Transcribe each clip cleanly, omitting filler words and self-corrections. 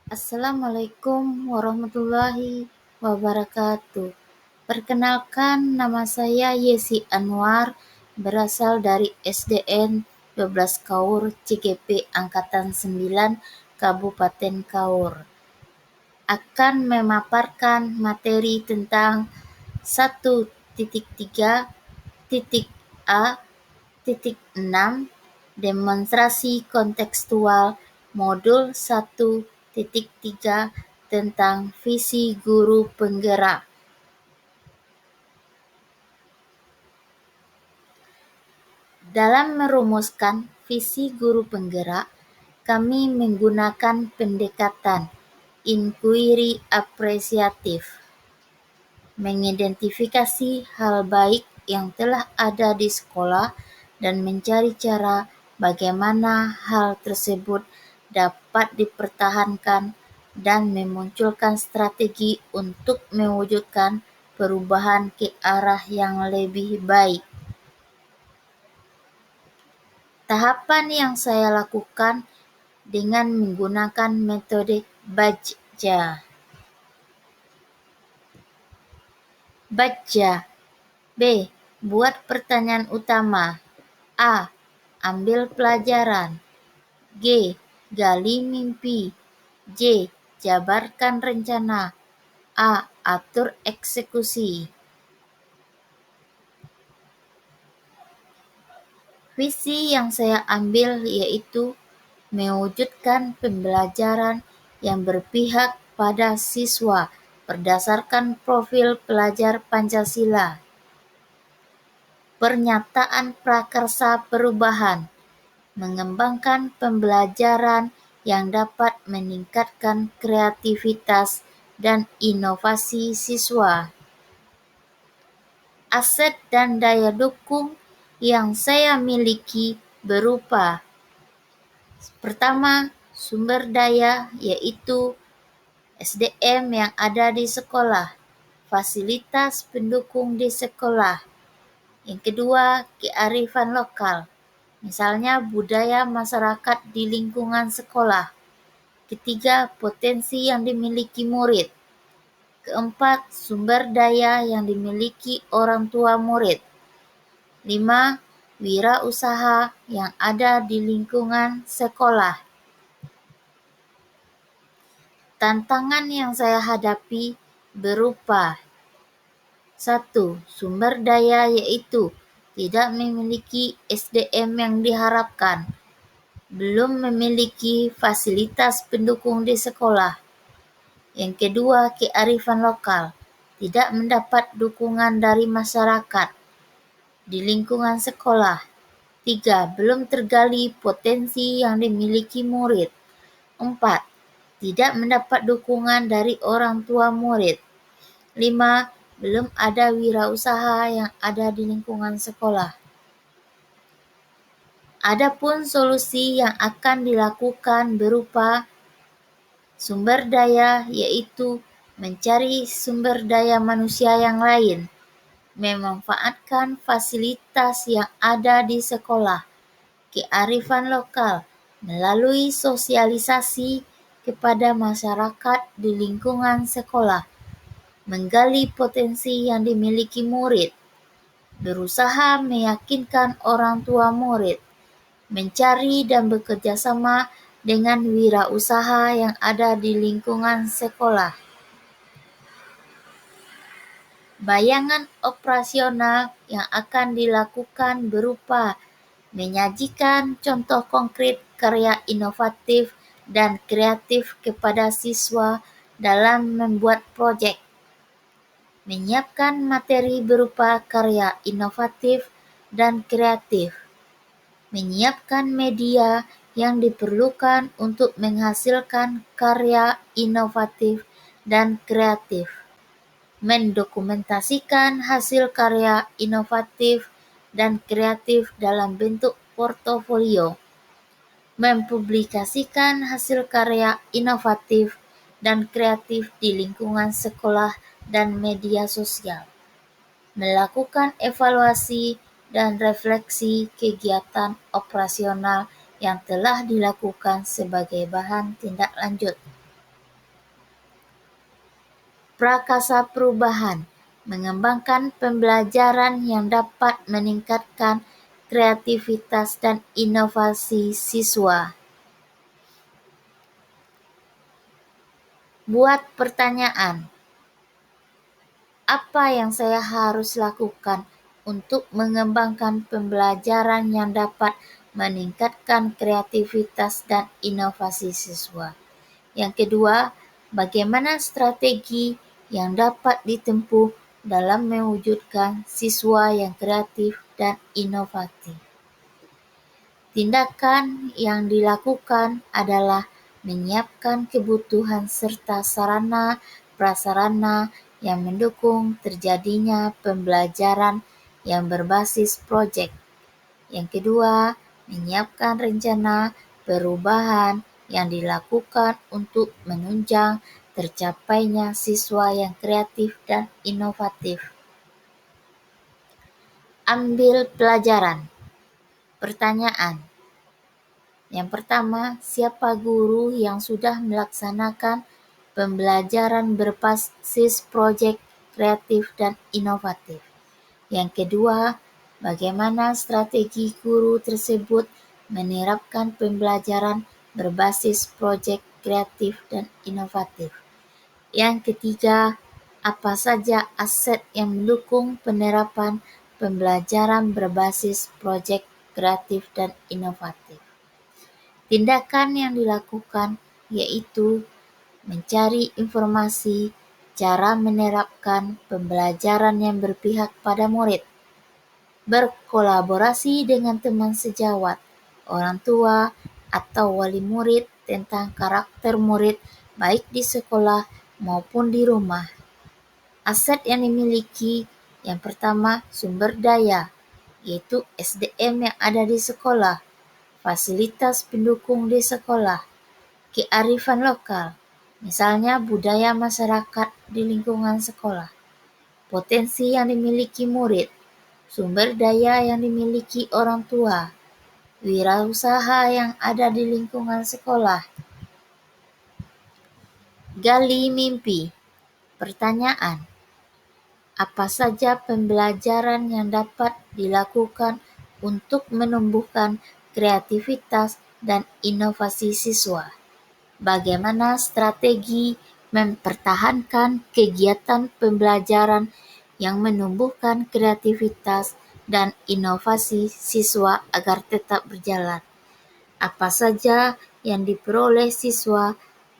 Assalamualaikum warahmatullahi wabarakatuh. Perkenalkan, nama saya Yesi Anwar, berasal dari SDN 12 Kaur, CGP Angkatan 9, Kabupaten Kaur. Akan memaparkan materi tentang 1.3.a.6 demonstrasi kontekstual modul 1.3 tentang visi guru penggerak. Dalam merumuskan visi guru penggerak, kami menggunakan pendekatan inquiry apresiatif, mengidentifikasi hal baik yang telah ada di sekolah dan mencari cara bagaimana hal tersebut dapat dipertahankan dan memunculkan strategi untuk mewujudkan perubahan ke arah yang lebih baik. Tahapan yang saya lakukan dengan menggunakan metode baca. B. Buat pertanyaan utama. A. Ambil pelajaran. G. Gali mimpi. J. Jabarkan rencana. A. Atur eksekusi. Visi yang saya ambil yaitu mewujudkan pembelajaran yang berpihak pada siswa berdasarkan profil pelajar Pancasila. Pernyataan prakarsa perubahan, mengembangkan pembelajaran yang dapat meningkatkan kreativitas dan inovasi siswa. Aset dan daya dukung yang saya miliki berupa: pertama, sumber daya yaitu SDM yang ada di sekolah, fasilitas pendukung di sekolah. Yang kedua, kearifan lokal, misalnya budaya masyarakat di lingkungan sekolah. Ketiga, potensi yang dimiliki murid. Keempat, sumber daya yang dimiliki orang tua murid. 5. Wirausaha yang ada di lingkungan sekolah. Tantangan yang saya hadapi berupa: 1. Sumber daya yaitu tidak memiliki SDM yang diharapkan, belum memiliki fasilitas pendukung di sekolah. Yang kedua, kearifan lokal, tidak mendapat dukungan dari masyarakat di lingkungan sekolah. 3. Belum tergali potensi yang dimiliki murid. 4. Tidak mendapat dukungan dari orang tua murid. 5. Belum ada wirausaha yang ada di lingkungan sekolah. Adapun solusi yang akan dilakukan berupa sumber daya yaitu mencari sumber daya manusia yang lain, memanfaatkan fasilitas yang ada di sekolah, kearifan lokal melalui sosialisasi kepada masyarakat di lingkungan sekolah, menggali potensi yang dimiliki murid, berusaha meyakinkan orang tua murid, mencari dan bekerja sama dengan wirausaha yang ada di lingkungan sekolah. Bayangan operasional yang akan dilakukan berupa menyajikan contoh konkret karya inovatif dan kreatif kepada siswa dalam membuat proyek, menyiapkan materi berupa karya inovatif dan kreatif, menyiapkan media yang diperlukan untuk menghasilkan karya inovatif dan kreatif, mendokumentasikan hasil karya inovatif dan kreatif dalam bentuk portofolio, mempublikasikan hasil karya inovatif dan kreatif di lingkungan sekolah dan media sosial, melakukan evaluasi dan refleksi kegiatan operasional yang telah dilakukan sebagai bahan tindak lanjut. Prakasa perubahan, mengembangkan pembelajaran yang dapat meningkatkan kreativitas dan inovasi siswa. Buat pertanyaan, apa yang saya harus lakukan untuk mengembangkan pembelajaran yang dapat meningkatkan kreativitas dan inovasi siswa? Yang kedua, bagaimana strategi yang dapat ditempuh dalam mewujudkan siswa yang kreatif dan inovatif? Tindakan yang dilakukan adalah menyiapkan kebutuhan serta sarana prasarana yang mendukung terjadinya pembelajaran yang berbasis proyek. Yang kedua, menyiapkan rencana perubahan yang dilakukan untuk menunjang tercapainya siswa yang kreatif dan inovatif. Ambil pelajaran. Pertanyaan. Yang pertama, siapa guru yang sudah melaksanakan pembelajaran berbasis proyek kreatif dan inovatif? Yang kedua, bagaimana strategi guru tersebut menerapkan pembelajaran berbasis proyek kreatif dan inovatif? Yang ketiga, apa saja aset yang mendukung penerapan pembelajaran berbasis proyek kreatif dan inovatif? Tindakan yang dilakukan yaitu mencari informasi, cara menerapkan pembelajaran yang berpihak pada murid, berkolaborasi dengan teman sejawat, orang tua, atau wali murid tentang karakter murid baik di sekolah maupun di rumah. Aset yang dimiliki, yang pertama sumber daya, yaitu SDM yang ada di sekolah, fasilitas pendukung di sekolah, kearifan lokal, misalnya budaya masyarakat di lingkungan sekolah, potensi yang dimiliki murid, sumber daya yang dimiliki orang tua, wirausaha yang ada di lingkungan sekolah. Gali mimpi. Pertanyaan. Apa saja pembelajaran yang dapat dilakukan untuk menumbuhkan kreativitas dan inovasi siswa? Bagaimana strategi mempertahankan kegiatan pembelajaran yang menumbuhkan kreativitas dan inovasi siswa agar tetap berjalan? Apa saja yang diperoleh siswa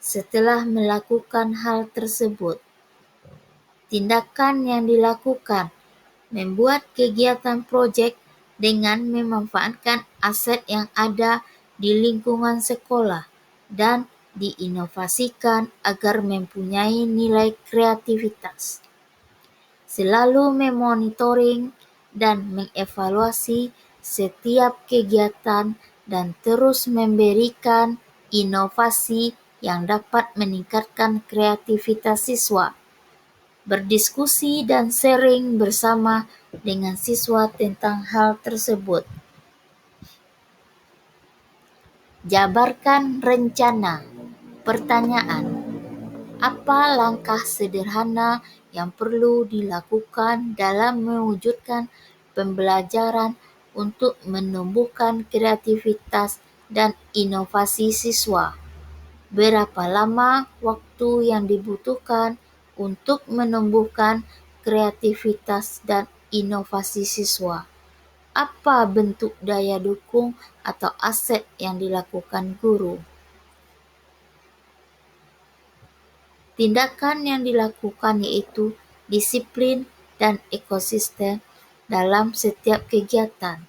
setelah melakukan hal tersebut? Tindakan yang dilakukan, membuat kegiatan proyek dengan memanfaatkan aset yang ada di lingkungan sekolah dan diinovasikan agar mempunyai nilai kreativitas. Selalu memonitoring dan mengevaluasi setiap kegiatan dan terus memberikan inovasi yang dapat meningkatkan kreativitas siswa. Berdiskusi dan sharing bersama dengan siswa tentang hal tersebut. Jabarkan rencana. Pertanyaan. Apa langkah sederhana yang perlu dilakukan dalam mewujudkan pembelajaran untuk menumbuhkan kreativitas dan inovasi siswa? Berapa lama waktu yang dibutuhkan untuk menumbuhkan kreativitas dan inovasi siswa? Apa bentuk daya dukung atau aset yang dilakukan guru? Tindakan yang dilakukan yaitu disiplin dan ekosistem dalam setiap kegiatan.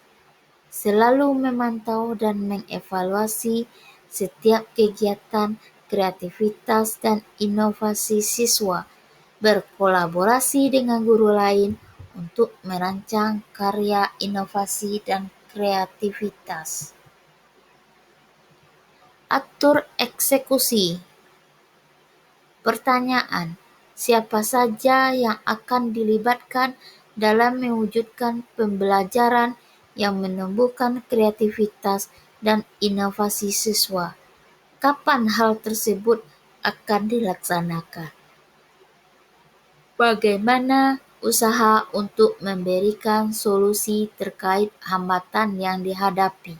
Selalu memantau dan mengevaluasi setiap kegiatan kreativitas dan inovasi siswa, berkolaborasi dengan guru lain untuk merancang karya inovasi dan kreativitas. Atur eksekusi. Pertanyaan, siapa saja yang akan dilibatkan dalam mewujudkan pembelajaran yang menumbuhkan kreativitas dan inovasi siswa? Kapan hal tersebut akan dilaksanakan? Bagaimana usaha untuk memberikan solusi terkait hambatan yang dihadapi.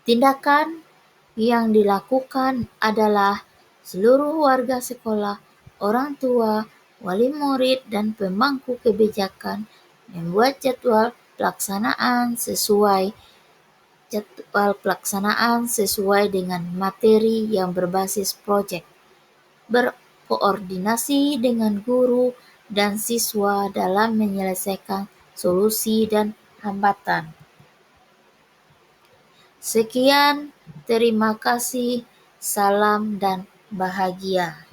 Tindakan yang dilakukan adalah seluruh warga sekolah, orang tua, wali murid, dan pemangku kebijakan membuat jadwal pelaksanaan sesuai dengan materi yang berbasis proyek, berkoordinasi dengan guru dan siswa dalam menyelesaikan solusi dan hambatan. Sekian, terima kasih, salam dan bahagia.